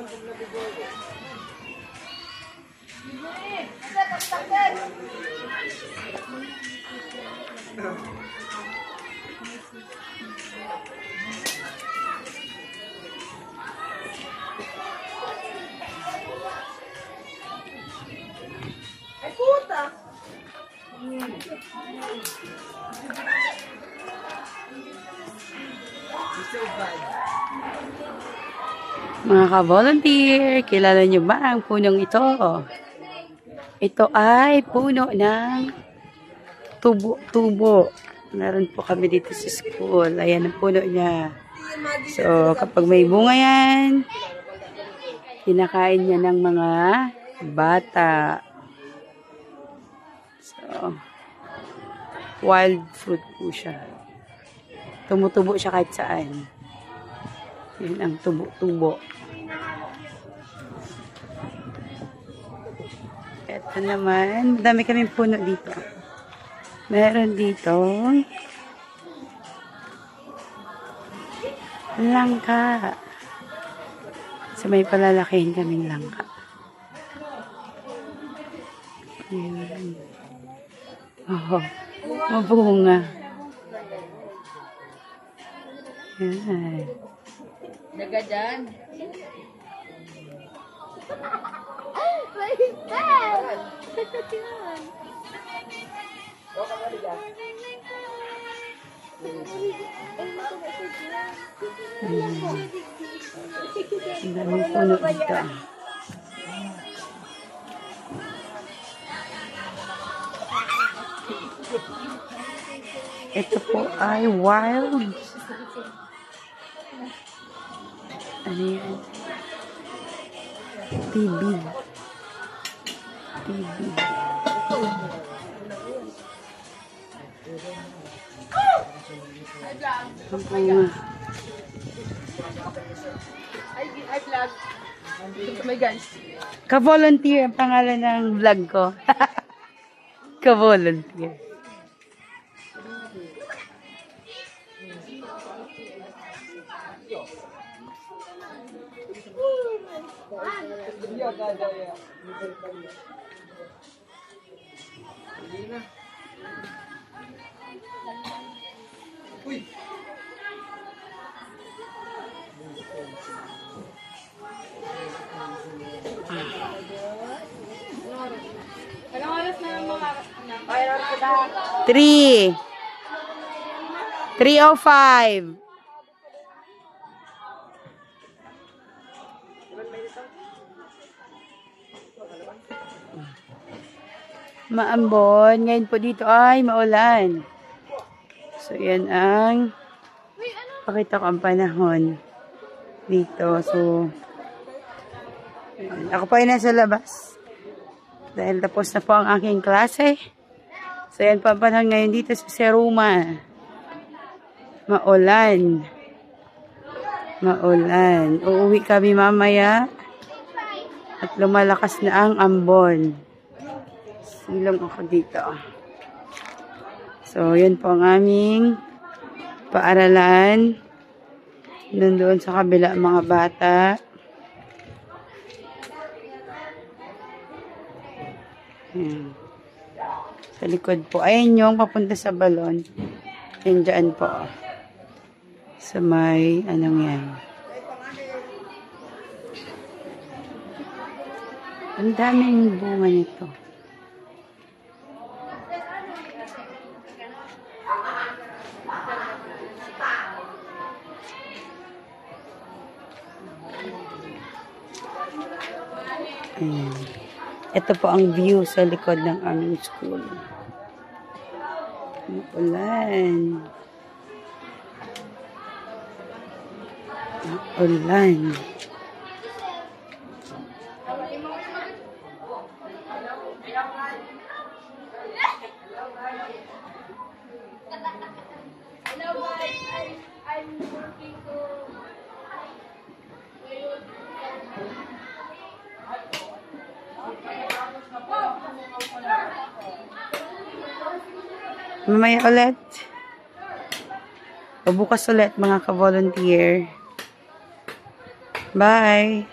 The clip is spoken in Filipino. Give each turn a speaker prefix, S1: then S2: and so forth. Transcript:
S1: Ay, puta!
S2: Mga ka-volunteer, kilala niyo ba ang punong ito? Ito ay puno ng tubo. Meron po kami dito sa school. Ayan ang puno niya. So, kapag may bunga yan, kinakain niya ng mga bata. So, wild fruit po siya. Tumutubo siya kahit saan. Yan ang tubo-tubo. Ito naman, dami kaming puno dito. Meron dito langka. So may palalakihin kaming langka. Ayan. Oh, mabunga. Ayan.
S1: Daga dyan.
S2: Ang daming puno dito. Ito po ay wild. Ano yan? Tibig. Tibig. Ang bunga.
S1: Ay, vlog. Oh my guys.
S2: Ka-volunteer ang pangalan ng vlog ko. Ka-volunteer.
S3: Uy!
S1: Anong oras na mga...
S2: 3. 3:05. Maambon. Ngayon po dito ay maulan. So, yan ang pakita ko ang panahon dito. So, ako pa ay nasa labas. Dahil tapos na po ang aking klase. So, yan po ang panahon ngayon dito sa Seruma. Maulan. Maulan. Uuwi kami mamaya. At lumalakas na ang ambon. Silong ako dito. So, yan po ang aming paaralan. Doon sa kabila mga bata. Ayan. Sa likod po. Ayan yung papunta sa balon. Ayan dyan po. Sa may, anong yan. Ang daming bunga nito. Ayan. Ito po ang view sa likod ng aming school. Ulan. Ulan. Mamaya ulit. O bukas ulit mga ka-volunteer. Bye!